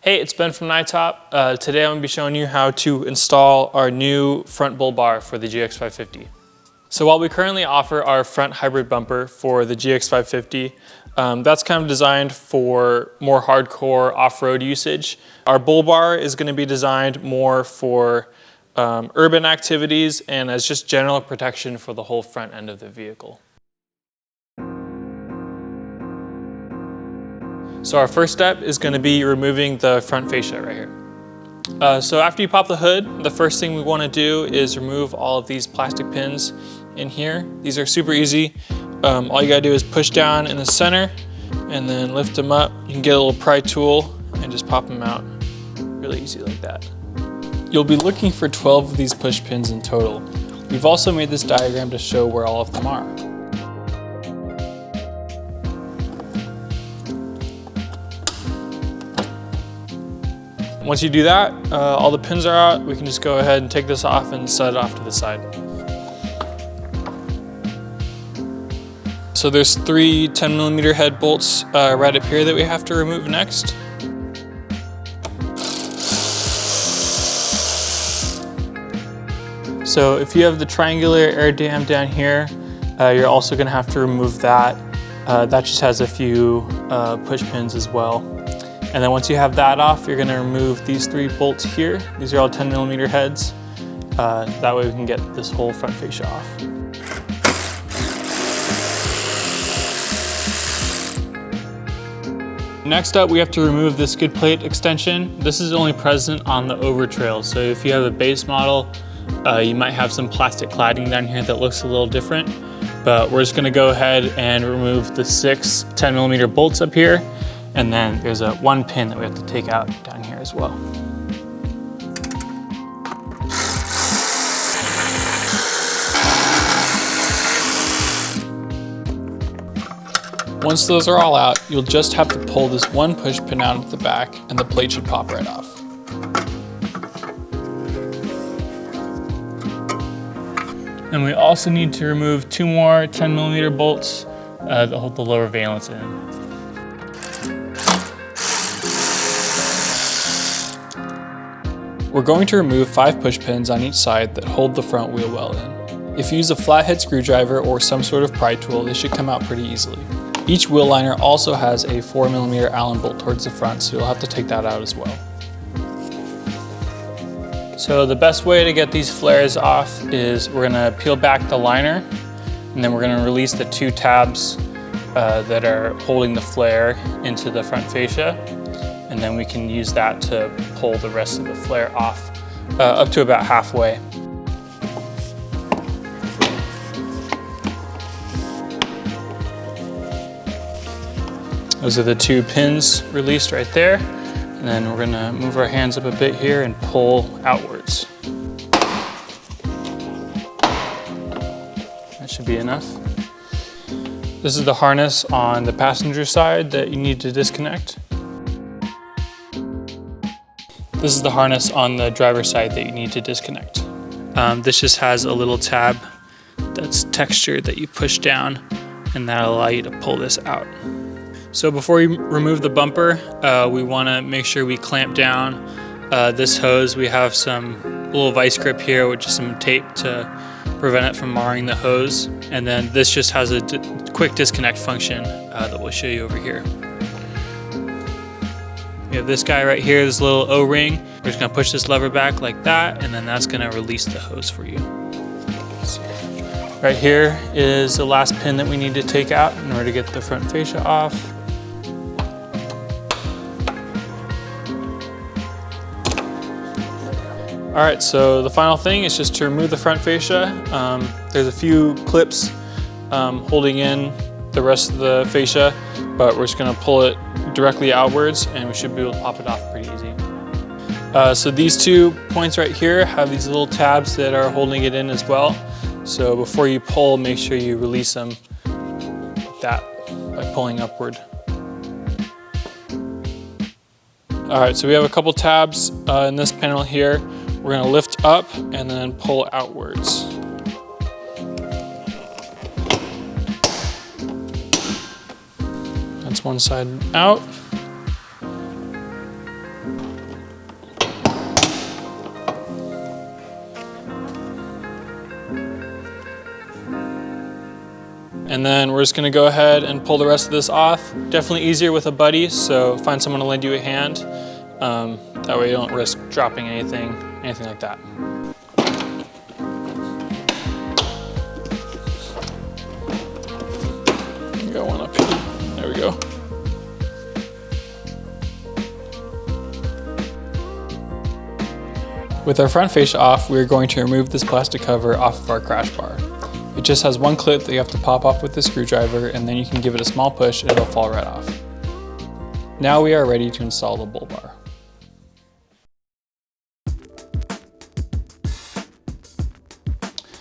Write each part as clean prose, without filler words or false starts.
Hey, it's Ben from NYTOP. Today I'm going to be showing you how to install our new front bull bar for the GX550. So while we currently offer our front hybrid bumper for the GX550, that's kind of designed for more hardcore off-road usage. Our bull bar is going to be designed more for urban activities and as just general protection for the whole front end of the vehicle. So our first step is going to be removing the front fascia right here. So after you pop the hood, the first thing we want to do is remove all of these plastic pins in here. These are super easy. All you got to do is push down in the center and then lift them up. You can get a little pry tool and just pop them out. Really easy like that. You'll be looking for 12 of these push pins in total. We've also made this diagram to show where all of them are. Once you do that, all the pins are out, we can just go ahead and take this off and set it off to the side. So there's 3 10mm head bolts right up here that we have to remove next. So if you have the triangular air dam down here, you're also going to have to remove that. That just has a few push pins as well. And then once you have that off, you're going to remove these 3 bolts here. These are all 10mm heads. That way we can get this whole front fascia off. Next up, we have to remove the skid plate extension. This is only present on the over trail. So if you have a base model, you might have some plastic cladding down here that looks a little different. But we're just going to go ahead and remove the 6 10mm bolts up here. And then there's one pin that we have to take out down here as well. Once those are all out, you'll just have to pull this one push pin out at the back and the plate should pop right off. And we also need to remove 2 more 10mm bolts that hold the lower valence in. We're going to remove 5 push pins on each side that hold the front wheel well in. If you use a flathead screwdriver or some sort of pry tool, they should come out pretty easily. Each wheel liner also has a 4mm Allen bolt towards the front, so you'll have to take that out as well. So the best way to get these flares off is we're going to peel back the liner, and then we're going to release the 2 tabs that are holding the flare into the front fascia. And then we can use that to pull the rest of the flare off up to about halfway. Those are the 2 pins released right there. And then we're gonna move our hands up a bit here and pull outwards. That should be enough. This is the harness on the passenger side that you need to disconnect. This is the harness on the driver's side that you need to disconnect. This just has a little tab that's textured that you push down, and that'll allow you to pull this out. So before you remove the bumper, we want to make sure we clamp down this hose. We have some little vice grip here, which is some tape to prevent it from marring the hose. And then this just has a quick disconnect function that we'll show you over here. We have this guy right here, this little O-ring. We're just gonna push this lever back like that, and then that's gonna release the hose for you. Right here is the last pin that we need to take out in order to get the front fascia off. All right, so the final thing is just to remove the front fascia. There's a few clips holding in the rest of the fascia, but we're just gonna pull it directly outwards and we should be able to pop it off pretty easy. So these 2 points right here have these little tabs that are holding it in as well. So before you pull, make sure you release them like that by pulling upward. All right, so we have a couple tabs in this panel here. We're gonna lift up and then pull outwards. That's one side out. And then we're just gonna go ahead and pull the rest of this off. Definitely easier with a buddy, so find someone to lend you a hand. That way you don't risk dropping anything like that. Got one up here. There we go. With our front fascia off, we are going to remove this plastic cover off of our crash bar. It just has one clip that you have to pop off with the screwdriver, and then you can give it a small push and it'll fall right off. Now we are ready to install the bull bar.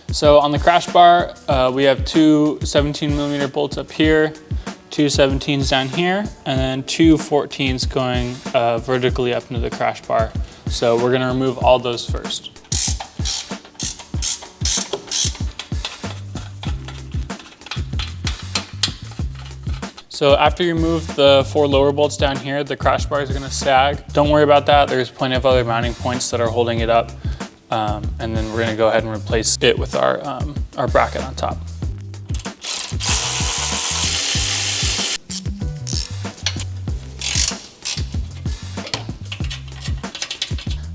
So on the crash bar, we have two 17mm bolts up here, two 17s down here, and then two 14s going vertically up into the crash bar. So we're gonna remove all those first. So after you remove the 4 lower bolts down here, the crash bar is gonna sag. Don't worry about that. There's plenty of other mounting points that are holding it up. And then we're gonna go ahead and replace it with our bracket on top.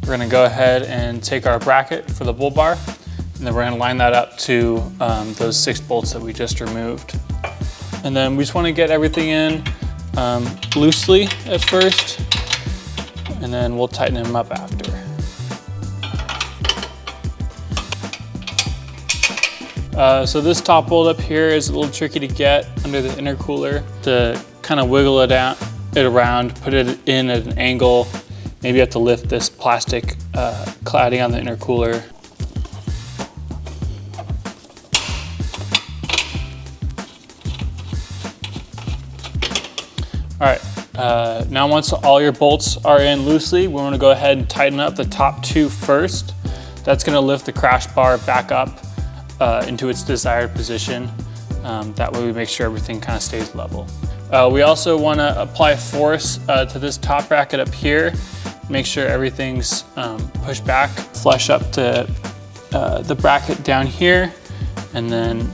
We're gonna go ahead and take our bracket for the bull bar, and then we're gonna line that up to those 6 bolts that we just removed. And then we just wanna get everything in loosely at first, and then we'll tighten them up after. So this top bolt up here is a little tricky to get under the intercooler. To kind of wiggle it around, put it in at an angle. Maybe you have to lift this plastic cladding on the intercooler. All right, now once all your bolts are in loosely, we want to go ahead and tighten up the top 2 first. That's going to lift the crash bar back up into its desired position. That way we make sure everything kind of stays level. We also want to apply force to this top bracket up here. Make sure everything's pushed back, flush up to the bracket down here, and then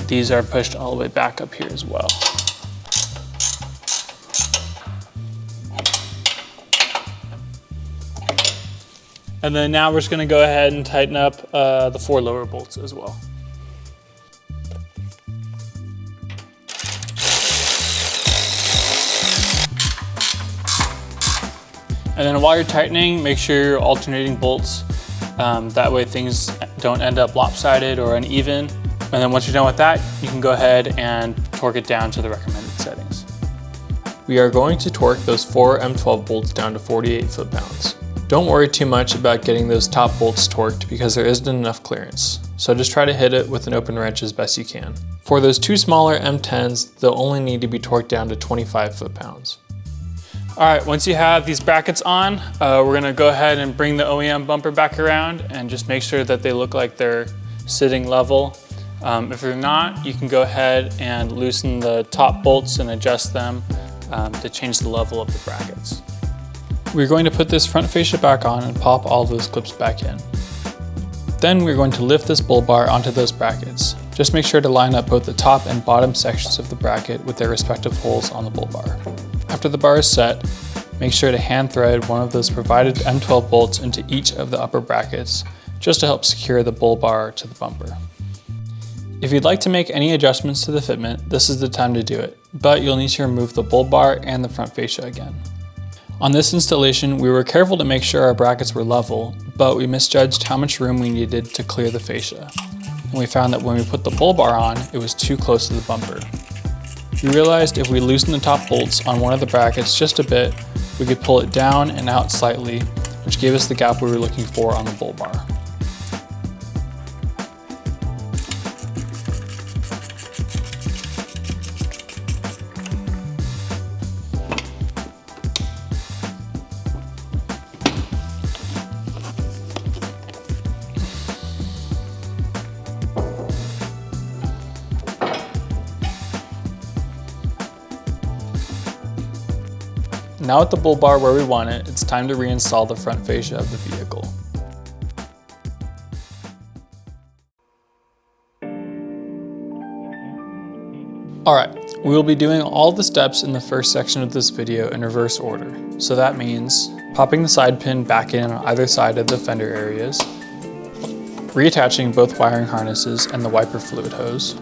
these are pushed all the way back up here as well. And then now we're just gonna go ahead and tighten up the 4 lower bolts as well. And then while you're tightening, make sure you're alternating bolts. That way things don't end up lopsided or uneven. And then once you're done with that, you can go ahead and torque it down to the recommended settings. We are going to torque those 4 M12 bolts down to 48 foot-pounds. Don't worry too much about getting those top bolts torqued because there isn't enough clearance. So just try to hit it with an open wrench as best you can. For those 2 smaller M10s, they'll only need to be torqued down to 25 foot-pounds. All right, once you have these brackets on, we're gonna go ahead and bring the OEM bumper back around and just make sure that they look like they're sitting level. If they're not, you can go ahead and loosen the top bolts and adjust them to change the level of the brackets. We're going to put this front fascia back on and pop all those clips back in. Then we're going to lift this bull bar onto those brackets. Just make sure to line up both the top and bottom sections of the bracket with their respective holes on the bull bar. After the bar is set, make sure to hand thread one of those provided M12 bolts into each of the upper brackets just to help secure the bull bar to the bumper. If you'd like to make any adjustments to the fitment, this is the time to do it, but you'll need to remove the bull bar and the front fascia again. On this installation, we were careful to make sure our brackets were level, but we misjudged how much room we needed to clear the fascia. And we found that when we put the bull bar on, it was too close to the bumper. We realized if we loosened the top bolts on one of the brackets just a bit, we could pull it down and out slightly, which gave us the gap we were looking for on the bull bar. Now with the bull bar where we want it, it's time to reinstall the front fascia of the vehicle. Alright, we will be doing all the steps in the first section of this video in reverse order. So that means popping the side pin back in on either side of the fender areas, reattaching both wiring harnesses and the wiper fluid hose,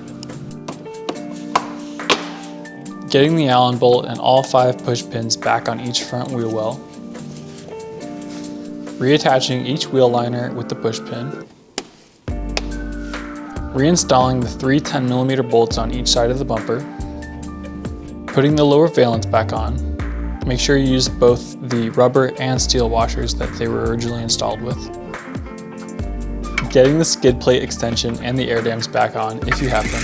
getting the Allen bolt and all 5 push pins back on each front wheel well, reattaching each wheel liner with the push pin, reinstalling the 3 10mm bolts on each side of the bumper, putting the lower valence back on. Make sure you use both the rubber and steel washers that they were originally installed with, getting the skid plate extension and the air dams back on if you have them,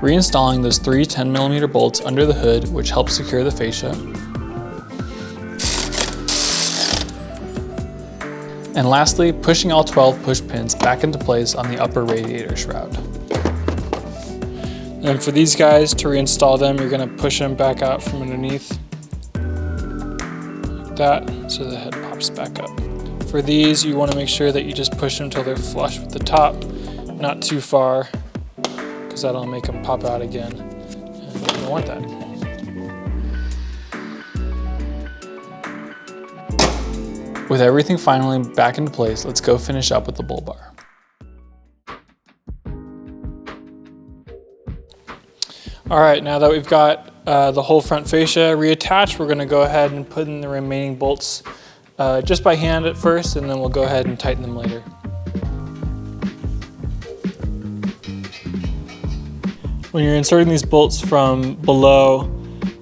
reinstalling those 3 10mm bolts under the hood, which helps secure the fascia, and lastly, pushing all 12 push pins back into place on the upper radiator shroud. And for these guys, to reinstall them, you're going to push them back out from underneath, like that, so the head pops back up. For these, you want to make sure that you just push them until they're flush with the top, not too far, because that'll make them pop out again, and you don't want that. With everything finally back into place, let's go finish up with the bull bar. All right, now that we've got the whole front fascia reattached, we're gonna go ahead and put in the remaining bolts just by hand at first, and then we'll go ahead and tighten them later. When you're inserting these bolts from below,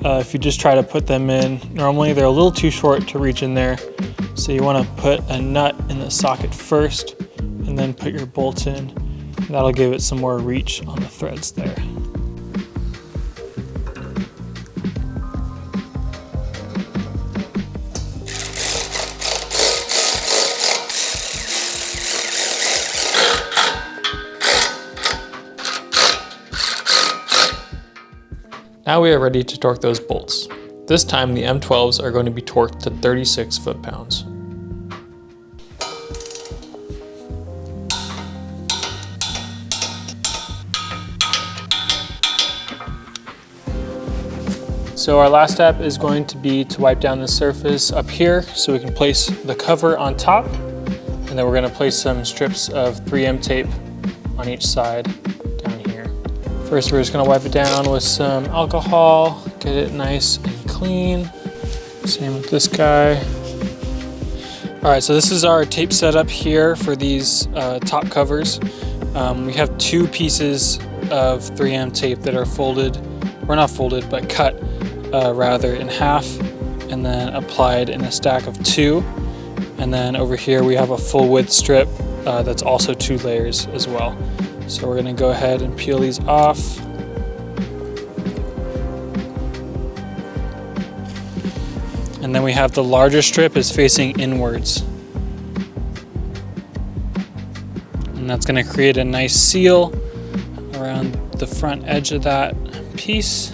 if you just try to put them in, normally they're a little too short to reach in there. So you want to put a nut in the socket first and then put your bolts in. And that'll give it some more reach on the threads there. Now we are ready to torque those bolts. This time the M12s are going to be torqued to 36 foot-pounds. So our last step is going to be to wipe down the surface up here so we can place the cover on top, and then we're going to place some strips of 3M tape on each side down here. First we're just going to wipe it down with some alcohol, get it nice and clean. Same with this guy. All right, so this is our tape setup here for these top covers. We have 2 pieces of 3M tape that are folded, or not folded, but cut rather in half, and then applied in a stack of 2. And then over here we have a full width strip that's also 2 layers as well. So we're gonna go ahead and peel these off. And then we have the larger strip is facing inwards. And that's gonna create a nice seal around the front edge of that piece.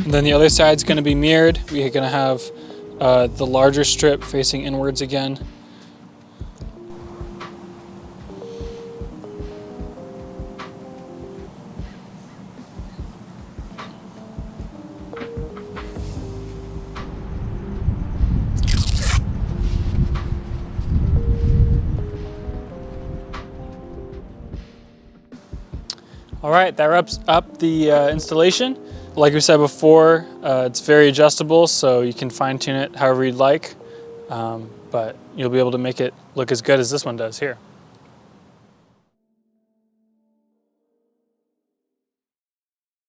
And then the other side's gonna be mirrored. We're gonna have the larger strip facing inwards again. All right, that wraps up the installation. Like we said before, it's very adjustable, so you can fine tune it however you'd like, but you'll be able to make it look as good as this one does here.